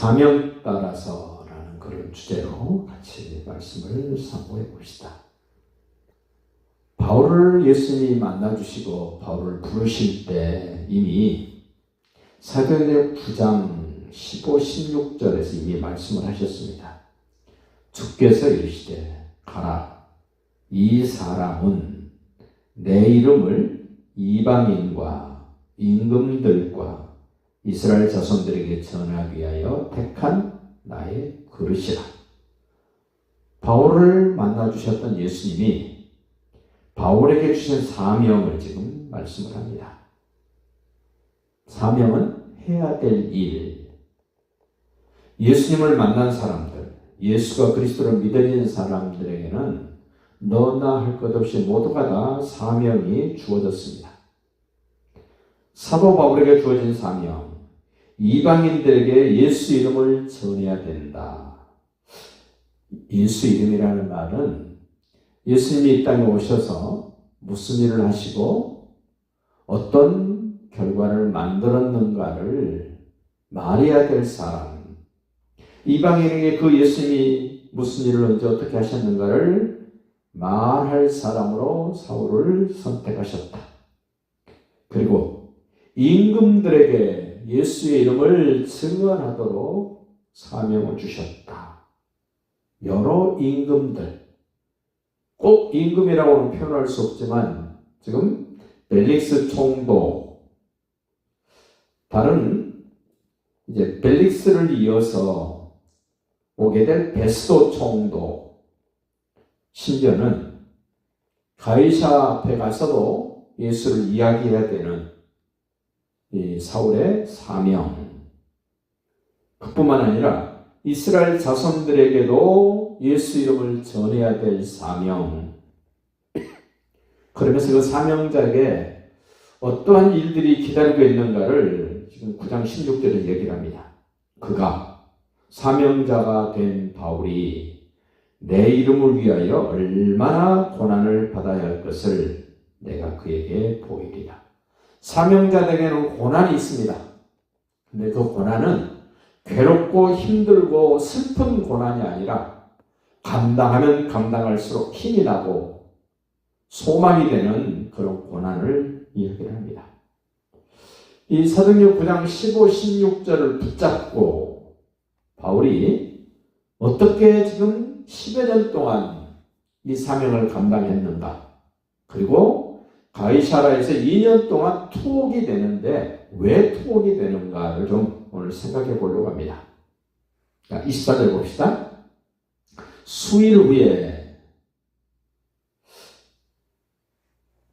사명 따라서라는 그런 주제로 같이 말씀을 상고해 봅시다. 바울을 예수님이 만나주시고 바울을 부르실 때 이미 사도행전 9장 15, 16절에서 이미 말씀을 하셨습니다. 주께서 이르시되 가라, 이 사람은 내 이름을 이방인과 임금들과 이스라엘 자손들에게 전하기 위하여 택한 나의 그릇이라. 바울을 만나주셨던 예수님이 바울에게 주신 사명을 지금 말씀을 합니다. 사명은 해야 될 일. 예수님을 만난 사람들, 예수가 그리스도를 믿는 사람들에게는 너나 할 것 없이 모두가 다 사명이 주어졌습니다. 사도 바울에게 주어진 사명, 이방인들에게 예수 이름을 전해야 된다. 예수 이름이라는 말은 예수님이 이 땅에 오셔서 무슨 일을 하시고 어떤 결과를 만들었는가를 말해야 될 사람, 이방인에게 그 예수님이 무슨 일을 언제 어떻게 하셨는가를 말할 사람으로 사울을 선택하셨다. 그리고 임금들에게 예수의 이름을 증언하도록 사명을 주셨다. 여러 임금들, 꼭 임금이라고는 표현할 수 없지만 지금 벨릭스 총독, 다른 이제 벨릭스를 이어서 오게 될 베스도 총독, 심지어는 가이사 앞에 가서도 예수를 이야기해야 되는 이 사울의 사명, 그뿐만 아니라 이스라엘 자손들에게도 예수 이름을 전해야 될 사명. 그러면서 그 사명자에게 어떠한 일들이 기다리고 있는가를 지금 9장 16절에 얘기를 합니다. 그가 사명자가 된 바울이 내 이름을 위하여 얼마나 고난을 받아야 할 것을 내가 그에게 보이리라. 사명자에게는 고난이 있습니다. 근데 그 고난은 괴롭고 힘들고 슬픈 고난이 아니라 감당하면 감당할수록 힘이 나고 소망이 되는 그런 고난을 이야기를 합니다. 이 사도행전 9장 15, 16절을 붙잡고 바울이 어떻게 지금 10여 년 동안 이 사명을 감당했는가, 그리고 가이사라에서 2년 동안 투옥이 되는데 왜 투옥이 되는가를 좀 오늘 생각해 보려고 합니다. 24절 봅시다. 수일 후에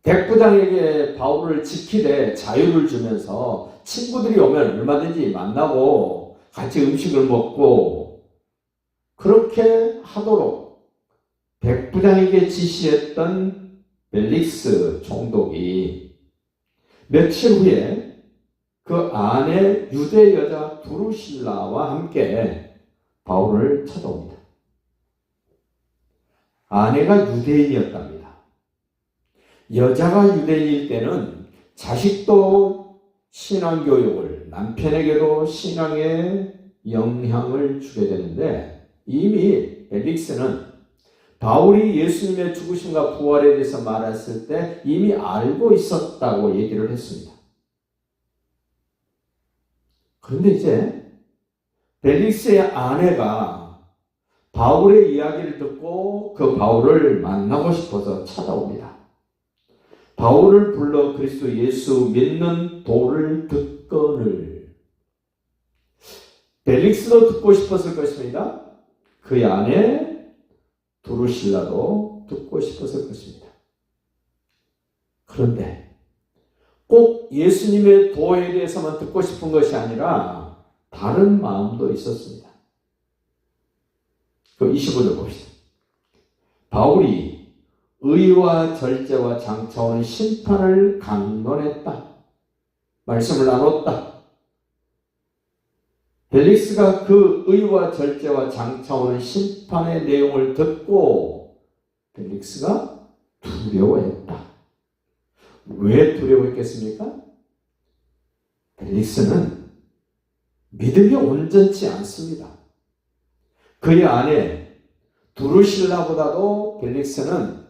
백부장에게 바울을 지키되 자유를 주면서 친구들이 오면 얼마든지 만나고 같이 음식을 먹고 그렇게 하도록 백부장에게 지시했던 벨릭스 총독이 며칠 후에 그 아내 유대 여자 두루실라와 함께 바울을 찾아옵니다. 아내가 유대인이었답니다. 여자가 유대인일 때는 자식도 신앙교육을, 남편에게도 신앙의 영향을 주게 되는데 이미 벨릭스는 바울이 예수님의 죽으심과 부활에 대해서 말했을 때 이미 알고 있었다고 얘기를 했습니다. 그런데 이제 벨릭스의 아내가 바울의 이야기를 듣고 그 바울을 만나고 싶어서 찾아옵니다. 바울을 불러 그리스도 예수 믿는 도를 듣거늘. 벨릭스도 듣고 싶었을 것입니다. 그의 아내 두루실라도 듣고 싶었을 것입니다. 그런데 꼭 예수님의 도에 대해서만 듣고 싶은 것이 아니라 다른 마음도 있었습니다. 그 25절 봅시다. 바울이 의와 절제와 장차오는 심판을 강론했다. 말씀을 나눴다. 벨릭스가 그 의와 절제와 장차오는 심판의 내용을 듣고 벨릭스가 두려워했다. 왜 두려워했겠습니까? 벨릭스는 믿음이 온전치 않습니다. 그의 아내 두루실라보다도 벨릭스는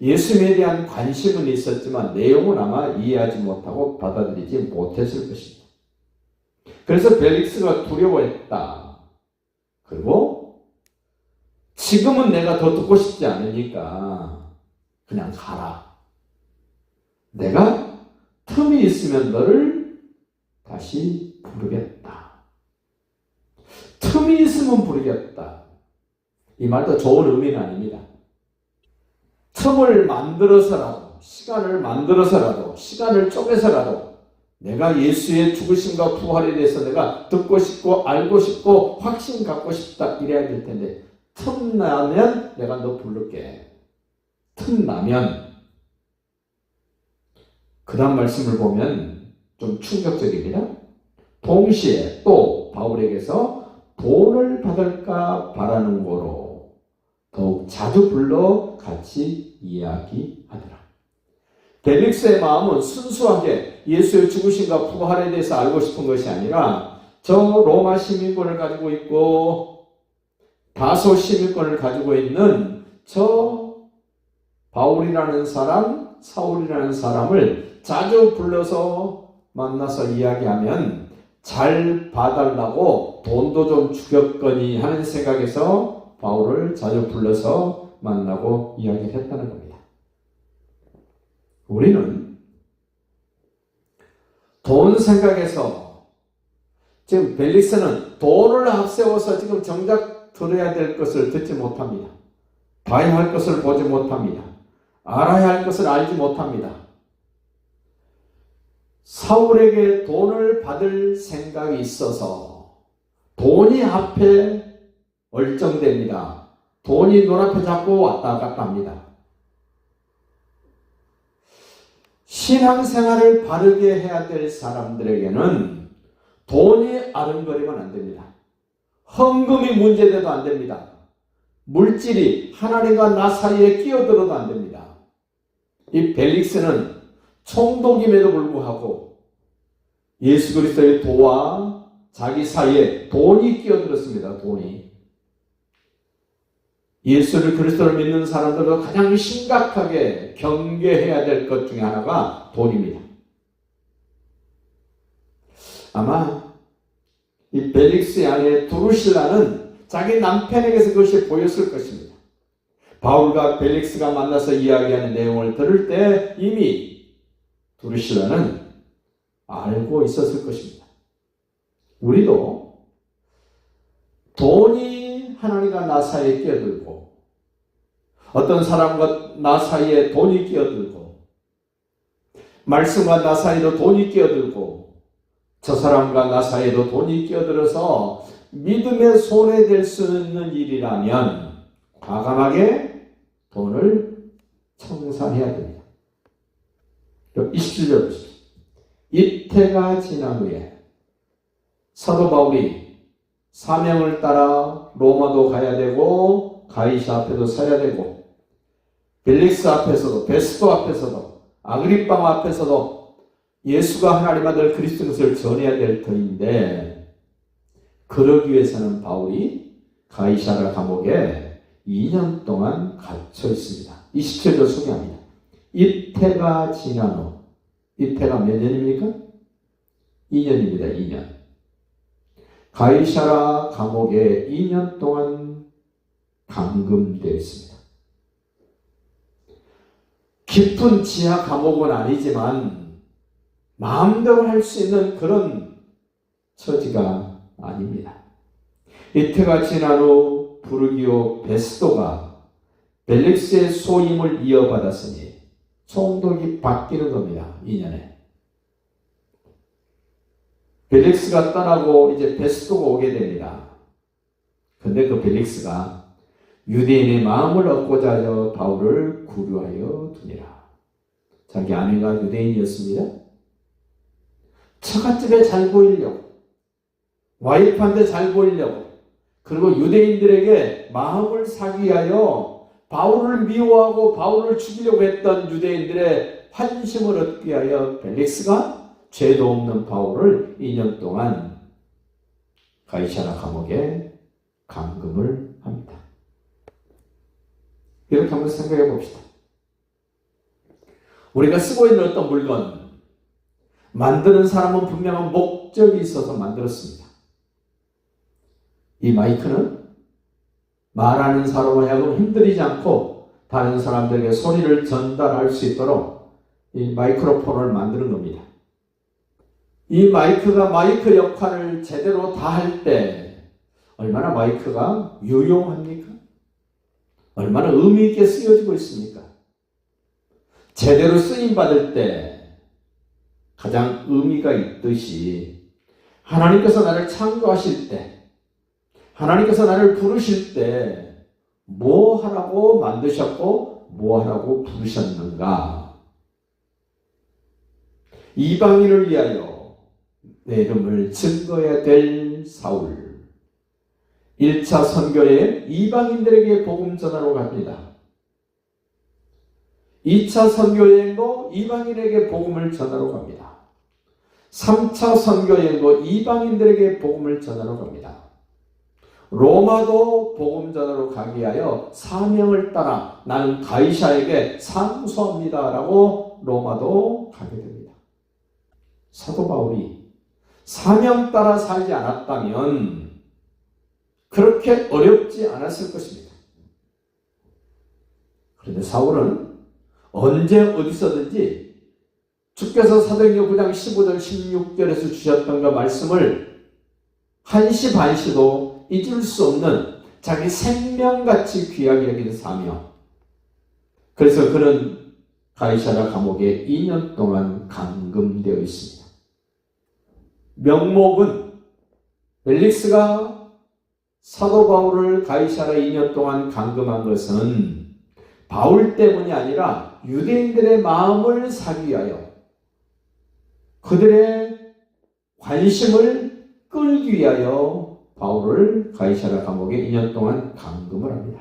예수님에 대한 관심은 있었지만 내용은 아마 이해하지 못하고 받아들이지 못했을 것입니다. 그래서 벨릭스가 두려워했다. 그리고 지금은 내가 더 듣고 싶지 않으니까 그냥 가라. 내가 틈이 있으면 너를 다시 부르겠다. 틈이 있으면 부르겠다. 이 말도 좋은 의미는 아닙니다. 틈을 만들어서라도, 시간을 만들어서라도, 시간을 쪼개서라도 내가 예수의 죽으심과 부활에 대해서 내가 듣고 싶고 알고 싶고 확신 갖고 싶다 이래야 될 텐데, 틈 나면 내가 너 부를게. 틈 나면. 그 다음 말씀을 보면 좀 충격적입니다. 동시에 또 바울에게서 돈을 받을까 바라는 거로 더욱 자주 불러 같이 이야기하더라. 벨릭스의 마음은 순수하게 예수의 죽으심과 부활에 대해서 알고 싶은 것이 아니라 저 로마 시민권을 가지고 있고 다소 시민권을 가지고 있는 저 바울이라는 사람, 사울이라는 사람을 자주 불러서 만나서 이야기하면 잘 봐달라고 돈도 좀 주겠거니 하는 생각에서 바울을 자주 불러서 만나고 이야기를 했다는 겁니다. 우리는 돈 생각에서 지금 벨릭스는 돈을 앞세워서 지금 정작 들어야 될 것을 듣지 못합니다. 봐야 할 것을 보지 못합니다. 알아야 할 것을 알지 못합니다. 사울에게 돈을 받을 생각이 있어서 돈이 앞에 얼쩡됩니다. 돈이 눈앞에 자꾸 왔다 갔다 합니다. 신앙생활을 바르게 해야 될 사람들에게는 돈이 아른거리면 안 됩니다. 헌금이 문제돼도 안 됩니다. 물질이 하나님과 나 사이에 끼어들어도 안 됩니다. 이 벨릭스는 총독임에도 불구하고 예수 그리스도의 도와 자기 사이에 돈이 끼어들었습니다. 돈이. 예수를 그리스도를 믿는 사람들도 가장 심각하게 경계해야 될 것 중에 하나가 돈입니다. 아마 이 벨릭스의 아내 두루실라는 자기 남편에게서 그것이 보였을 것입니다. 바울과 벨릭스가 만나서 이야기하는 내용을 들을 때 이미 두루실라는 알고 있었을 것입니다. 우리도 돈이 하나님과 나 사이에 끼어들고 어떤 사람과 나 사이에 돈이 끼어들고 말씀과 나 사이에도 돈이 끼어들고 저 사람과 나 사이에도 돈이 끼어들어서 믿음에 손해될 수 있는 일이라면 과감하게 돈을 청산해야 됩니다. 27절 보십시오. 이태가 지난 후에 사도 바울이 사명을 따라 로마도 가야 되고 가이사 앞에도 서야 되고 벨릭스 앞에서도 베스도 앞에서도 아그리빵 앞에서도 예수가 하나님 아들 그리스도 것을 전해야 될 터인데 그러기 위해서는 바울이 가이사라 감옥에 2년 동안 갇혀 있습니다. 27절 소개합니다. 이태가 지난 후 이태가 몇 년입니까? 2년입니다. 2년. 가이사라 감옥에 2년 동안 감금되어 있습니다. 깊은 지하 감옥은 아니지만 마음대로 할 수 있는 그런 처지가 아닙니다. 이태가 지난 후 부르기오 베스도가 벨릭스의 소임을 이어받았으니 총독이 바뀌는 겁니다. 2년에. 벨릭스가 떠나고 이제 베스도가 오게 됩니다. 근데 그 벨릭스가 유대인의 마음을 얻고자 하여 바울을 구류하여 두니라. 자기 아내가 유대인이었습니다. 처갓집에 잘 보이려고, 와이프한테 잘 보이려고, 그리고 유대인들에게 마음을 사기 위하여 바울을 미워하고 바울을 죽이려고 했던 유대인들의 환심을 얻기 위하여 벨릭스가 죄도 없는 바울을 2년 동안 가이사라 감옥에 감금을 합니다. 이렇게 한번 생각해 봅시다. 우리가 쓰고 있는 어떤 물건, 만드는 사람은 분명한 목적이 있어서 만들었습니다. 이 마이크는 말하는 사람을 하여금 힘들이지 않고 다른 사람들에게 소리를 전달할 수 있도록 이 마이크로폰을 만드는 겁니다. 이 마이크가 마이크 역할을 제대로 다 할 때 얼마나 마이크가 유용합니까? 얼마나 의미 있게 쓰여지고 있습니까? 제대로 쓰임받을 때 가장 의미가 있듯이 하나님께서 나를 창조하실 때, 하나님께서 나를 부르실 때 뭐 하라고 만드셨고 뭐 하라고 부르셨는가? 이방인을 위하여 내 이름을 증거해야 될 사울. 1차 선교에 이방인들에게 복음 전하러 갑니다. 2차 선교여행도 이방인에게 복음을 전하러 갑니다. 3차 선교여행도 이방인들에게 복음을 전하러 갑니다. 로마도 복음 전하러 가기 위하여 사명을 따라 나는 가이사에게 상소합니다 라고 로마도 가게 됩니다. 사도 바울이 사명 따라 살지 않았다면 그렇게 어렵지 않았을 것입니다. 그런데 사울은 언제 어디서든지 주께서 사도행전 9장 15절 16절에서 주셨던 그 말씀을 한시 반시도 잊을 수 없는 자기 생명같이 귀하게 여기는 사명. 그래서 그는 가이사라 감옥에 2년 동안 감금되어 있습니다. 명목은 벨릭스가 사도 바울을 가이사라 2년 동안 감금한 것은 바울 때문이 아니라 유대인들의 마음을 사기 위하여 그들의 관심을 끌기 위하여 바울을 가이사라 감옥에 2년 동안 감금을 합니다.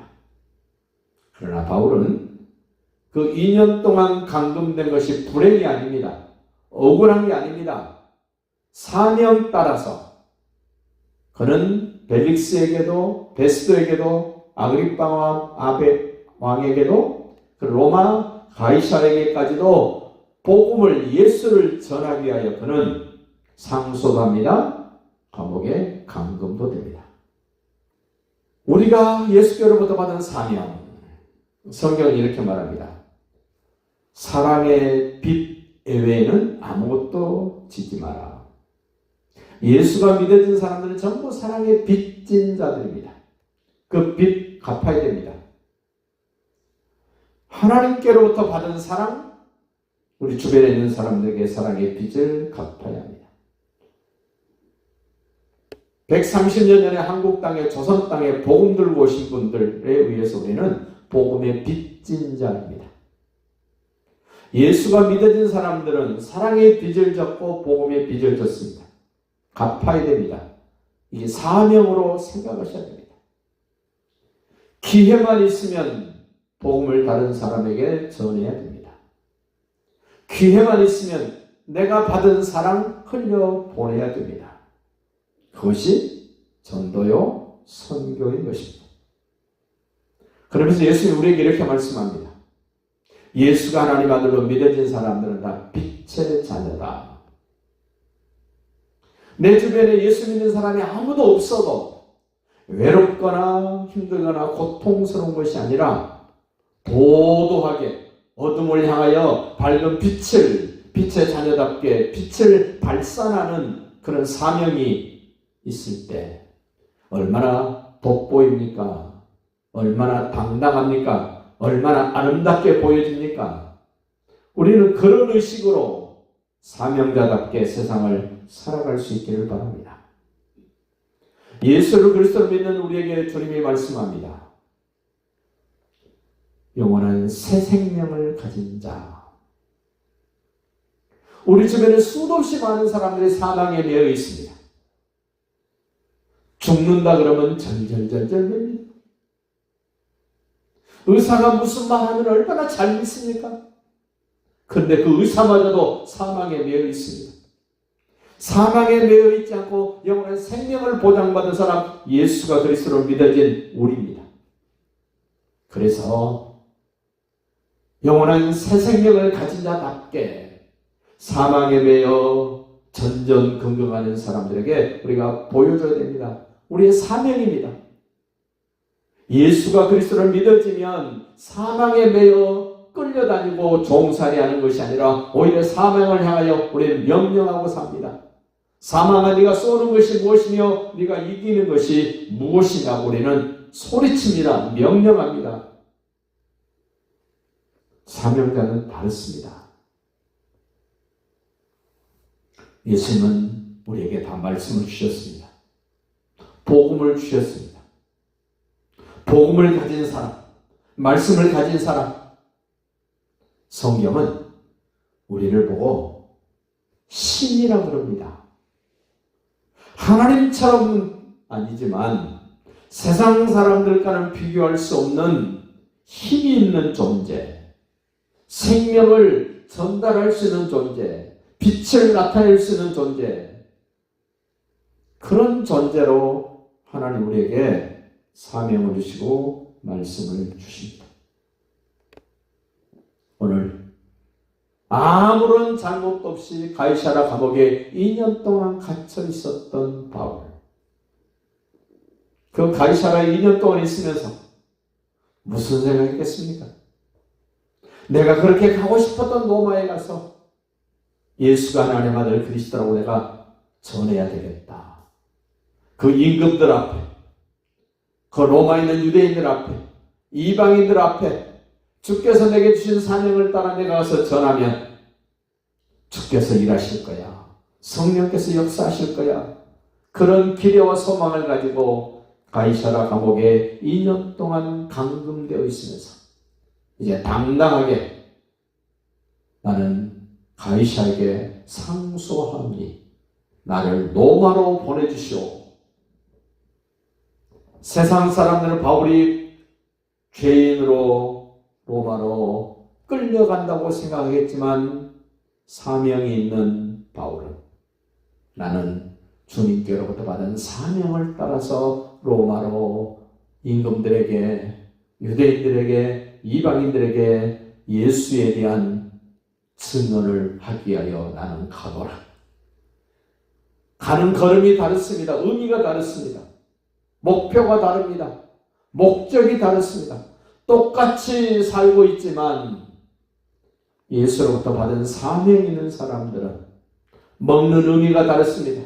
그러나 바울은 그 2년 동안 감금된 것이 불행이 아닙니다. 억울한 게 아닙니다. 사명 따라서 그는 벨릭스에게도 베스도에게도 아그리파 왕에게도 그 로마 가이사에게까지도 복음을 예수를 전하기 위하여 그는 상소도 합니다. 감옥에 감금도 됩니다. 우리가 예수께로부터 받은 사명, 성경은 이렇게 말합니다. 사랑의 빛 외에는 아무것도 지지 마라. 예수가 믿어진 사람들은 전부 사랑의 빚진 자들입니다. 그 빚 갚아야 됩니다. 하나님께로부터 받은 사랑, 우리 주변에 있는 사람들에게 사랑의 빚을 갚아야 합니다. 130년 전에 한국 땅에 조선 땅에 복음 들고 오신 분들에 의해서 우리는 복음의 빚진 자입니다. 예수가 믿어진 사람들은 사랑의 빚을 졌고 복음의 빚을 졌습니다. 갚아야 됩니다. 이게 사명으로 생각하셔야 됩니다. 기회만 있으면 복음을 다른 사람에게 전해야 됩니다. 기회만 있으면 내가 받은 사랑 흘려보내야 됩니다. 그것이 전도요, 선교인 것입니다. 그러면서 예수님이 우리에게 이렇게 말씀합니다. 예수가 하나님 아들로 믿어진 사람들은 다 빛의 자녀다. 내 주변에 예수 믿는 사람이 아무도 없어도 외롭거나 힘들거나 고통스러운 것이 아니라 도도하게 어둠을 향하여 밝은 빛의 자녀답게 빛을 발산하는 그런 사명이 있을 때 얼마나 돋보입니까? 얼마나 당당합니까? 얼마나 아름답게 보여집니까? 우리는 그런 의식으로 사명자답게 세상을 살아갈 수 있기를 바랍니다. 예수를 그리스도로 믿는 우리에게 주님이 말씀합니다. 영원한 새 생명을 가진 자. 우리 주변에 수도 없이 많은 사람들이 사망에 매여 있습니다. 죽는다 그러면 절절절절 맵니다. 의사가 무슨 말하면 얼마나 잘 믿습니까? 그런데 그 의사마저도 사망에 매여 있습니다. 사망에 매여 있지 않고 영원한 생명을 보장받은 사람, 예수가 그리스도로 믿어진 우리입니다. 그래서 영원한 새 생명을 가진 자답게 사망에 매여 전전긍긍하는 사람들에게 우리가 보여줘야 됩니다. 우리의 사명입니다. 예수가 그리스도를 믿어지면 사망에 매여 끌려다니고 종살이하는 것이 아니라 오히려 사망을 향하여 우리는 명령하고 삽니다. 사망아, 네가 쏘는 것이 무엇이며 네가 이기는 것이 무엇이냐고 우리는 소리칩니다. 명령합니다. 사명자는 다릅니다. 예수님은 우리에게 다 말씀을 주셨습니다. 복음을 주셨습니다. 복음을 가진 사람, 말씀을 가진 사람, 성경은 우리를 보고 신이라고 그럽니다. 하나님처럼 아니지만 세상 사람들과는 비교할 수 없는 힘이 있는 존재, 생명을 전달할 수 있는 존재, 빛을 나타낼 수 있는 존재, 그런 존재로 하나님 우리에게 사명을 주시고 말씀을 주십니다. 오늘 아무런 잘못도 없이 가이사랴 감옥에 2년 동안 갇혀 있었던 바울, 그 가이사랴에 2년 동안 있으면서 무슨 생각했겠습니까? 내가 그렇게 가고 싶었던 로마에 가서 예수가 하나님의 아들 그리스도라고 내가 전해야 되겠다. 그 임금들 앞에, 그 로마에 있는 유대인들 앞에, 이방인들 앞에 주께서 내게 주신 사명을 따라 내가 가서 전하면 주께서 일하실 거야. 성령께서 역사하실 거야. 그런 기대와 소망을 가지고 가이사랴 감옥에 2년 동안 감금되어 있으면서 이제 당당하게 나는 가이사에게 상소하오니 나를 로마로 보내주시오. 세상 사람들은 바울이 죄인으로 로마로 끌려간다고 생각하겠지만 사명이 있는 바울은 나는 주님께로부터 받은 사명을 따라서 로마로 임금들에게, 유대인들에게, 이방인들에게 예수에 대한 증언을 하기 위하여 나는 가노라. 가는 걸음이 다릅니다. 의미가 다릅니다. 목표가 다릅니다. 목적이 다릅니다. 똑같이 살고 있지만 예수로부터 받은 사명이 있는 사람들은 먹는 의미가 다릅니다.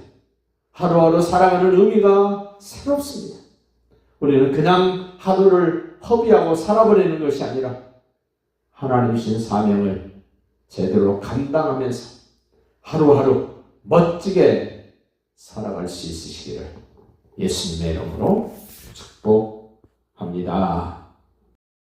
하루하루 살아가는 의미가 새롭습니다. 우리는 그냥 하루를 허비하고 살아버리는 것이 아니라 하나님 주신 사명을 제대로 감당하면서 하루하루 멋지게 살아갈 수 있으시기를 예수님의 이름으로 축복합니다.